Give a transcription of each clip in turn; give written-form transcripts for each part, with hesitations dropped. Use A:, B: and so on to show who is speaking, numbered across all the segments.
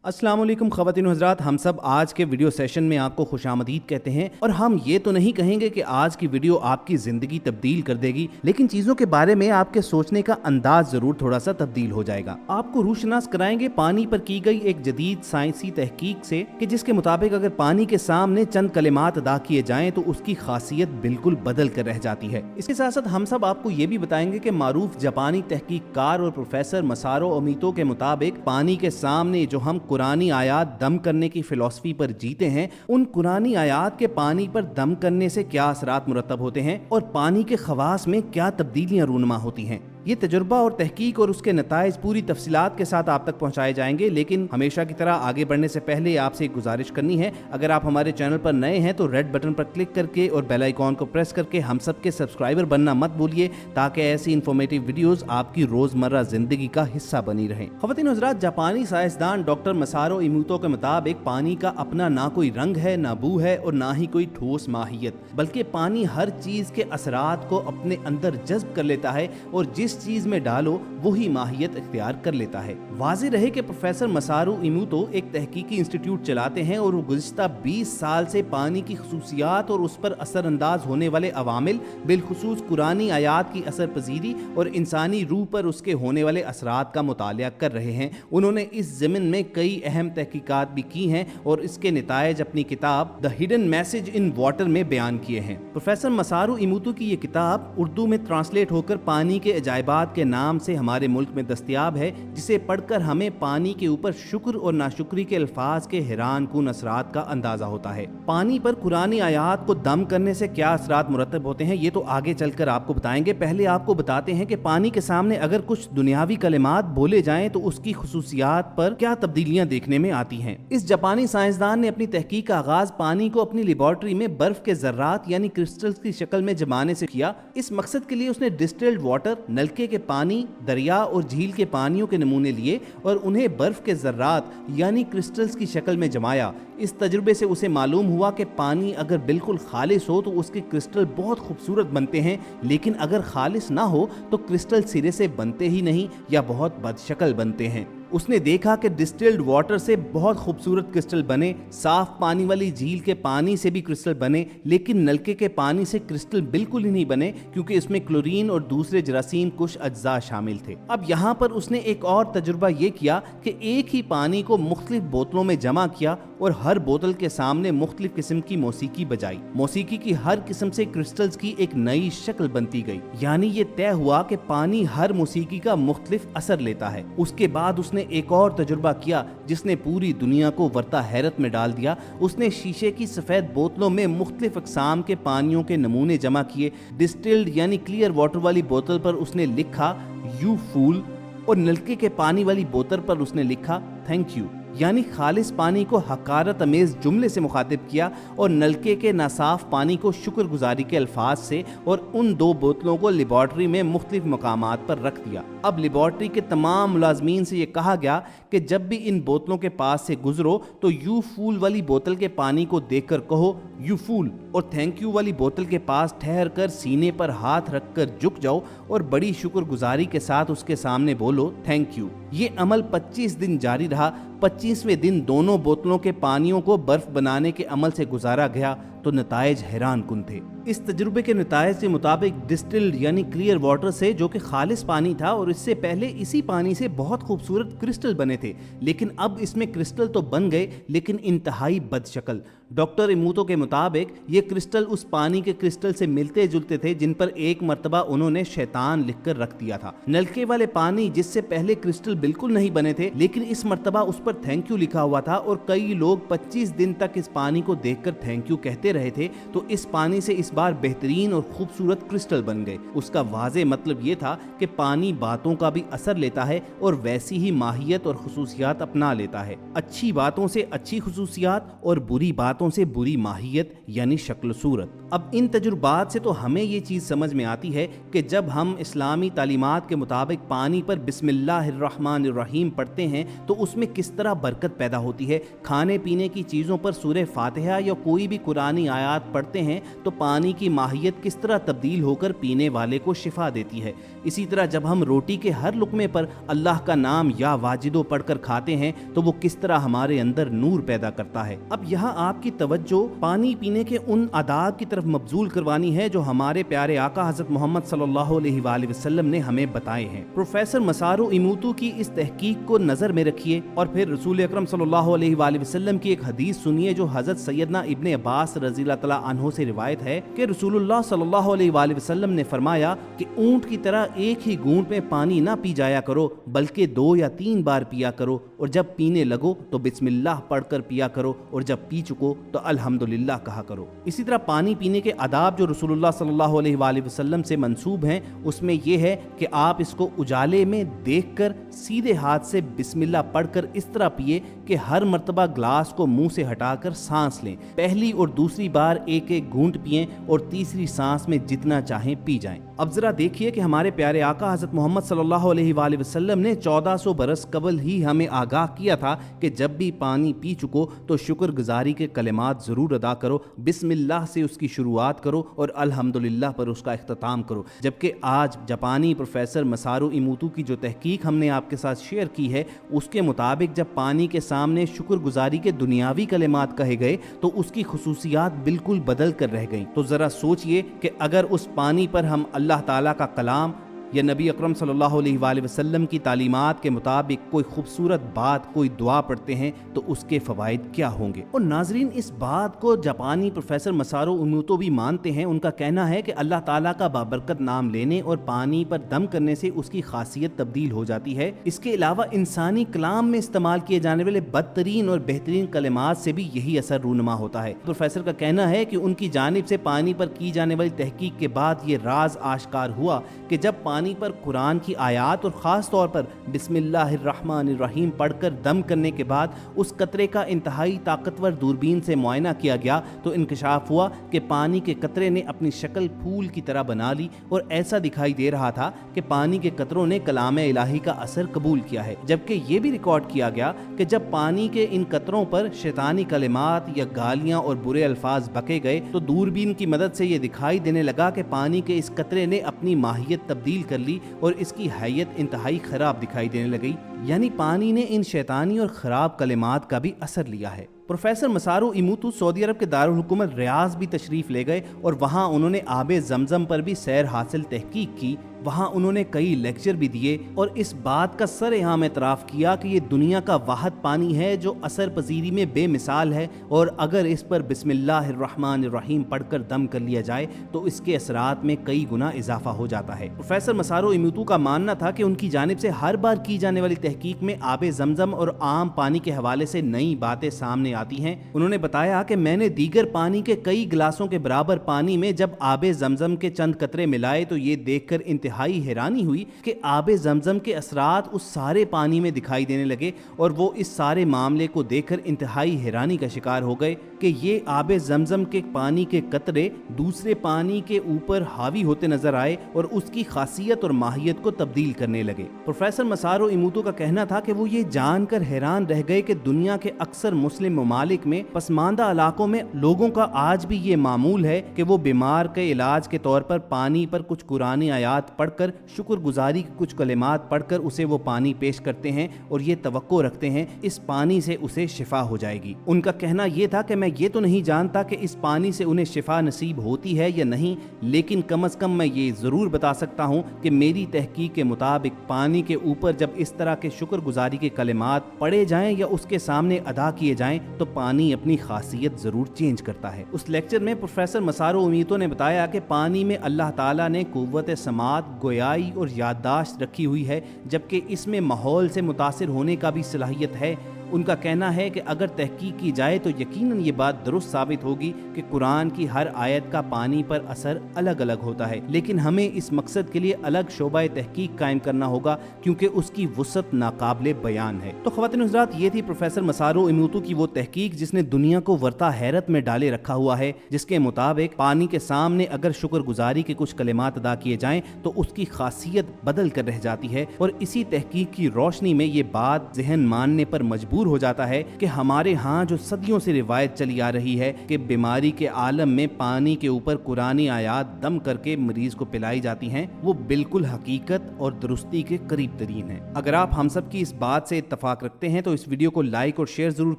A: अस्सलाम वालेकुम ख़वातीन व हज़रात, हम सब आज के वीडियो सेशन में आपको खुशामदीद कहते हैं। और हम ये तो नहीं कहेंगे कि आज की वीडियो आपकी ज़िंदगी तब्दील कर देगी, लेकिन चीज़ों के बारे में आपके सोचने का अंदाज ज़रूर थोड़ा सा तब्दील हो जाएगा। आपको रूशनास कराएंगे पानी पर की गई एक जदीद साइंसी तहकीक से कि जिसके मुताबिक अगर पानी के सामने चंद कलिमात अदा किए जाएं तो उसकी खासियत बिल्कुल बदल कर रह जाती है। इसके साथ साथ हम सब आपको ये भी बताएंगे कि मारूफ जापानी तहकीककार और प्रोफेसर मसारो ओमितो के मुताबिक पानी के सामने जो हम कुरानी आयात दम करने की फिलॉसफी पर जीते हैं, उन कुरानी आयात के पानी पर दम करने से क्या असरात मुरतब होते हैं और पानी के खवास में क्या तब्दीलियां रूनुमा होती हैं। ये तजुर्बा और तहकीक और उसके नताइज पूरी तफसीलात के साथ आप तक पहुंचाए जाएंगे। लेकिन हमेशा की तरह आगे बढ़ने से पहले आपसे एक गुजारिश करनी है, अगर आप हमारे चैनल पर नए हैं तो रेड बटन पर क्लिक करके और बेल आइकॉन को प्रेस करके हम सब के सब्सक्राइबर बनना मत भूलिए, ताकि ऐसी इन्फॉर्मेटिव वीडियोस आपकी रोजमर्रा जिंदगी का हिस्सा बनी रहें। ख़वातीन व हज़रात, जापानी साइंसदान डॉक्टर मसारो इमोतो के मुताबिक पानी का अपना ना कोई रंग है, ना बू है और ना ही कोई ठोस माहियत, बल्कि पानी हर चीज के असरात को अपने अंदर जज्ब कर लेता है और जिस चीज में डालो वही माहियत इख्तियार कर लेता है। वाज़ेह रहे कि प्रोफेसर मसारू इमोतो एक तहकीकी इंस्टीट्यूट चलाते हैं और वो गुज़िश्ता 20 साल से पानी की खसूसियात और उस पर असरअंदाज होने वाले अवामिल, बिलखुसूस कुरानी आयात की असर पजीरी और इंसानी रूह पर उसके होने वाले असरात का मुतालिया कर रहे हैं। उन्होंने इस ज़मीन में कई अहम तहकीकात भी की हैं और इसके नताइज अपनी किताब the hidden message in water में बयान किए हैं। प्रोफेसर मसारू इमोतो की ये किताब उर्दू में ट्रांसलेट होकर पानी के अजायबात के नाम से हमारे मुल्क में दस्तयाब है, जिसे पढ़कर हमें पानी के ऊपर शुक्र और नाशुक्री के अल्फाज के हैरान कुन असरात का अंदाजा होता है। पानी पर कुरानी आयात को दम करने से क्या असरात मुरतब होते हैं, ये तो आगे चलकर आपको बताएंगे। पहले आपको बताते हैं कि पानी के सामने अगर कुछ दुनियावी कलिमात बोले जाएं तो उसकी खुसूसियात पर क्या तब्दीलियां देखने में आती हैं। इस जापानी साइंसदान ने अपनी तहकीक का आगाज पानी को अपनी लेबोरेटरी में बर्फ के जर्रात यानी क्रिस्टल्स की शक्ल में जमाने से किया। इस मकसद के लिए उसने डिस्टिल्ड वाटर, नलके के पानी, दरिया और झील के पानियों के नमूने लिए और उन्हें बर्फ के जर्रात यानी क्रिस्टल्स की शक्ल में जमाया। इस तजुर्बे से उसे मालूम हुआ कि पानी अगर बिल्कुल खालिस हो तो उसके क्रिस्टल बहुत खूबसूरत बनते हैं, लेकिन अगर खालिस ना हो तो क्रिस्टल सिरे से बनते ही नहीं या बहुत बदशक्ल बनते हैं। उसने देखा कि डिस्टिल्ड वाटर से बहुत खूबसूरत क्रिस्टल बने, साफ पानी वाली झील के पानी से भी क्रिस्टल बने, लेकिन नलके के पानी से क्रिस्टल बिल्कुल ही नहीं बने क्योंकि इसमें क्लोरीन और दूसरे जरासीम कुछ अज्जा शामिल थे। अब यहाँ पर उसने एक और तजुर्बा ये किया कि एक ही पानी को मुख्तलिफ बोतलों में जमा किया और हर बोतल के सामने मुख्तलिफ किस्म की मौसीकी बजाई। मौसीकी की हर किस्म से क्रिस्टल्स की एक नई शक्ल बनती गई, यानी ये तय हुआ कि पानी हर मौसीकी का मुख्तलिफ असर लेता है। उसके बाद उसने एक और तजुर्बा किया जिसने पूरी दुनिया को वर्ता हैरत में डाल दिया। उसने शीशे की सफेद बोतलों में मुख्तलिफ अक़साम के पानियों के नमूने जमा किए। डिस्टिल्ड यानी क्लियर वाटर वाली बोतल पर उसने लिखा यू फूल और नलके के पानी वाली बोतल पर उसने लिखा थैंक यू, यानी खालिस पानी को हकारत अमेज जुमले से मुखातिब किया और नलके के नासाफ पानी को शुक्रगुजारी के अल्फाज से, और उन दो बोतलों को लेबॉर्ट्री में मुख्तलिफ मकामात पर रख दिया। अब लेबॉर्ट्री के तमाम मुलाजमीन से ये कहा गया कि जब भी इन बोतलों के पास से गुजरो तो यू फूल वाली बोतल के पानी को देखकर कहो यू फूल, और थैंक यू वाली बोतल के पास ठहर कर सीने पर हाथ रखकर झुक जाओ और बड़ी शुक्रगुजारी के साथ उसके सामने बोलो थैंक यू। ये अमल 25 दिन जारी रहा। 25वें दिन दोनों बोतलों के पानियों को बर्फ बनाने के अमल से गुजारा गया तो नताइज हैरान कुन थे। इस तजुर्बे के नताइज के मुताबिक डिस्टिल्ड यानी क्लियर वाटर से, जो कि खालिस पानी था और इससे पहले इसी पानी से बहुत खूबसूरत क्रिस्टल बने थे, लेकिन अब इसमें क्रिस्टल तो बन गए लेकिन इंतहाई बदशक्ल। डॉक्टर इमोतो के मुताबिक ये क्रिस्टल उस पानी के क्रिस्टल से मिलते जुलते थे जिन पर एक मर्तबा उन्होंने शैतान लिखकर रख दिया था। नलके वाले पानी जिससे पहले क्रिस्टल बिल्कुल नहीं बने थे, लेकिन इस मर्तबा उस पर थैंक यू लिखा हुआ था और कई लोग 25 दिन तक इस पानी को देखकर थैंक यू कहते रहे थे, तो इस पानी से इस बार बेहतरीन और खूबसूरत क्रिस्टल बन गए। उसका वाज़ेह मतलब ये था कि पानी बातों का भी असर लेता है और वैसी ही माहियत और खुसूसियात अपना लेता है। अच्छी बातों से अच्छी खुसूसियात और बुरी बातों से बुरी माहियत यानी शक्ल सूरत। अब इन तजुर्बात से तो हमें ये चीज़ समझ में आती है कि जब हम इस्लामी तालीमात के मुताबिक पानी पर बिस्मिल्लाहिर्रहमानिर्रहीम पढ़ते हैं तो उसमें किस तरह बरकत पैदा होती है। खाने पीने की चीज़ों पर सूरह फातिहा या कोई भी कुरानी قرآنی آیات پڑھتے ہیں تو پانی کی ماہیت کس طرح تبدیل ہو کر پینے والے کو شفا دیتی ہے۔ اسی طرح جب ہم روٹی کے ہر لقمے پر اللہ کا نام یا واجدو پڑھ کر کھاتے ہیں تو وہ کس طرح ہمارے اندر نور پیدا کرتا ہے۔ اب یہاں آپ کی توجہ پانی پینے کے ان آداب کی طرف مبذول کروانی ہے جو ہمارے پیارے آقا حضرت محمد صلی اللہ علیہ وآلہ وسلم نے ہمیں بتائے ہیں۔ پروفیسر مسارو ایموتو کی اس تحقیق کو نظر میں رکھیے اور پھر رسول اکرم صلی اللہ علیہ وآلہ وسلم کی ایک حدیث سنیے جو حضرت سیدنا ابن عباس رضی اللہ تعالیٰ عنہ سے روایت ہے کہ رسول اللہ صلی اللہ علیہ وآلہ وسلم نے فرمایا کہ اونٹ کی طرح ایک ہی گھونٹ میں پانی نہ پی جایا کرو بلکہ 2 یا 3 بار پیا کرو، اور جب پینے لگو تو بسم اللہ پڑھ کر پیا کرو، اور جب پی چکو تو الحمدللہ کہا کرو۔ اسی طرح پانی پینے کے آداب جو رسول اللہ صلی اللہ علیہ وآلہ وسلم سے منسوب ہیں اس میں یہ ہے کہ آپ اس کو اجالے میں دیکھ کر سیدھے ہاتھ سے بسم اللہ پڑھ کر اس طرح پیے کہ ہر مرتبہ گلاس کو منہ سے ہٹا کر سانس لیں، پہلی اور دوسری بار ایک ایک گھونٹ پئیں اور تیسری سانس میں جتنا چاہیں پی جائیں۔ اب ذرا دیکھیے کہ ہمارے پیارے آقا حضرت محمد صلی اللہ علیہ وآلہ وسلم نے 1400 برس قبل ہی ہمیں آگاہ کیا تھا کہ جب بھی پانی پی چکو تو شکر گزاری کے کلمات ضرور ادا کرو، بسم اللہ سے اس کی شروعات کرو اور الحمدللہ پر اس کا اختتام کرو۔ جبکہ آج جاپانی پروفیسر مسارو ایموتو کی جو تحقیق ہم نے آپ کے ساتھ شیئر کی ہے اس کے مطابق جب پانی کے سامنے شکر گزاری کے دنیاوی کلمات کہے گئے تو اس کی خصوصیات بالکل بدل کر رہ گئیں۔ تو ذرا سوچئے کہ اگر اس پانی پر ہم اللہ تعالیٰ کا کلام یا نبی اکرم صلی اللہ علیہ وآلہ وسلم کی تعلیمات کے مطابق کوئی خوبصورت بات، کوئی دعا پڑھتے ہیں تو اس کے فوائد کیا ہوں گے۔ اور ناظرین، اس بات کو جاپانی پروفیسر مسارو ایموتو بھی مانتے ہیں۔ ان کا کہنا ہے کہ اللہ تعالیٰ کا بابرکت نام لینے اور پانی پر دم کرنے سے اس کی خاصیت تبدیل ہو جاتی ہے۔ اس کے علاوہ انسانی کلام میں استعمال کیے جانے والے بدترین اور بہترین کلمات سے بھی یہی اثر رونما ہوتا ہے۔ پروفیسر کا کہنا ہے کہ ان کی جانب سے پانی پر کی جانے والی تحقیق کے بعد یہ راز آشکار ہوا کہ جب پانی پر قرآن کی آیات اور خاص طور پر بسم اللہ الرحمن الرحیم پڑھ کر دم کرنے کے بعد اس قطرے کا انتہائی طاقتور دوربین سے معائنہ کیا گیا تو انکشاف ہوا کہ پانی کے قطرے نے اپنی شکل پھول کی طرح بنا لی اور ایسا دکھائی دے رہا تھا کہ پانی کے قطروں نے کلام الہی کا اثر قبول کیا ہے۔ جبکہ یہ بھی ریکارڈ کیا گیا کہ جب پانی کے ان قطروں پر شیطانی کلمات یا گالیاں اور برے الفاظ بکے گئے تو دوربین کی مدد سے یہ دکھائی دینے لگا کہ پانی کے اس قطرے نے اپنی ماہیت تبدیل کر لی اور اس کی حیت انتہائی خراب دکھائی دینے لگی، یعنی پانی نے ان شیطانی اور خراب کلمات کا بھی اثر لیا ہے۔ پروفیسر مسارو ایموتو سعودی عرب کے دارالحکومت ریاض بھی تشریف لے گئے اور وہاں انہوں نے آب زمزم پر بھی سیر حاصل تحقیق کی۔ وہاں انہوں نے کئی لیکچر بھی دیے اور اس بات کا سرعام اعتراف کیا کہ یہ دنیا کا واحد پانی ہے جو اثر پذیری میں بے مثال ہے، اور اگر اس پر بسم اللہ الرحمن الرحیم پڑھ کر دم کر لیا جائے تو اس کے اثرات میں کئی گنا اضافہ ہو جاتا ہے۔ پروفیسر مسارو ایموتو کا ماننا تھا کہ ان کی جانب سے ہر بار کی جانے والی تحقیق میں آب زمزم اور عام پانی کے حوالے سے نئی باتیں سامنے آتی ہیں۔ انہوں نے بتایا کہ میں نے دیگر پانی کے کئی گلاسوں کے برابر پانی میں جب آب زمزم کے چند قطرے ملائے تو یہ دیکھ کر انتہائی حیرانی ہوئی کہ آب زمزم کے اثرات اس سارے پانی میں دکھائی دینے لگے، اور وہ اس سارے معاملے کو دیکھ کر انتہائی حیرانی کا شکار ہو گئے کہ یہ آب زمزم کے پانی کے قطرے دوسرے پانی کے اوپر حاوی ہوتے نظر آئے اور اس کی خاصیت اور ماہیت کو تبدیل کرنے لگے۔ پروفیسر مسارو ایموتو کا کہنا تھا کہ وہ یہ جان کر حیران رہ گئے کہ دنیا کے اکثر مسلم ممالک میں پسماندہ علاقوں میں لوگوں کا آج بھی یہ معمول ہے کہ وہ بیمار کے علاج کے طور پر پانی پر کچھ قرآنی آیات پڑھ کر شکر گزاری کے کچھ کلمات پڑھ کر اسے وہ پانی پیش کرتے ہیں اور یہ توقع رکھتے ہیں اس پانی سے اسے شفا ہو جائے گی۔ ان کا کہنا یہ تھا کہ میں یہ تو نہیں جانتا کہ اس پانی سے انہیں شفا نصیب ہوتی ہے یا نہیں، لیکن کم از کم میں یہ ضرور بتا سکتا ہوں کہ میری تحقیق کے مطابق پانی کے اوپر جب اس طرح کے شکر گزاری کے کلمات پڑھے جائیں یا اس کے سامنے ادا کیے جائیں تو پانی اپنی خاصیت ضرور چینج کرتا ہے۔ اس لیکچر میں پروفیسر مسارو ایموتو نے بتایا کہ پانی میں اللہ تعالیٰ نے قوت سماعت، گویائی اور یادداشت رکھی ہوئی ہے، جبکہ اس میں ماحول سے متاثر ہونے کا بھی صلاحیت ہے۔ ان کا کہنا ہے کہ اگر تحقیق کی جائے تو یقیناً یہ بات درست ثابت ہوگی کہ قرآن کی ہر آیت کا پانی پر اثر الگ الگ ہوتا ہے، لیکن ہمیں اس مقصد کے لیے الگ شعبہ تحقیق قائم کرنا ہوگا کیونکہ اس کی وسعت ناقابل بیان ہے۔ تو خواتین و حضرات، یہ تھی پروفیسر مسارو ایموتو کی وہ تحقیق جس نے دنیا کو ورطہ حیرت میں ڈالے رکھا ہوا ہے، جس کے مطابق پانی کے سامنے اگر شکر گزاری کے کچھ کلمات ادا کیے جائیں تو اس کی خاصیت بدل کر رہ جاتی ہے، اور اسی تحقیق کی روشنی میں یہ بات ذہن ماننے پر مجبور दूर हो जाता है कि हमारे यहाँ जो सदियों से रिवायत चली आ रही है कि बीमारी के आलम में पानी के ऊपर कुरानी आयात दम करके मरीज को पिलाई जाती हैं, वो बिल्कुल हकीकत और दुरुस्ती के करीब तरीन है। अगर आप हम सब की इस बात से इत्तेफाक रखते हैं तो इस वीडियो को लाइक और शेयर जरूर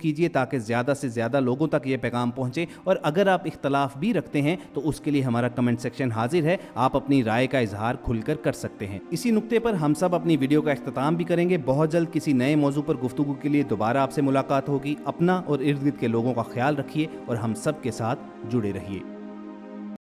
A: कीजिए ताकि ज्यादा से ज्यादा लोगों तक ये पैगाम पहुंचे। और अगर आप इख्तलाफ भी रखते हैं तो उसके लिए हमारा कमेंट सेक्शन हाजिर है, आप अपनी राय का इजहार खुलकर कर सकते हैं। इसी नुक्ते पर हम सब अपनी वीडियो का इख्तिताम भी करेंगे। बहुत जल्द किसी नए मौजू पर गुफ्तगू के लिए दोबारा आपसे मुलाकात होगी। अपना और इर्द गिर्द के लोगों का ख्याल रखिए और हम सब के साथ जुड़े रहिए।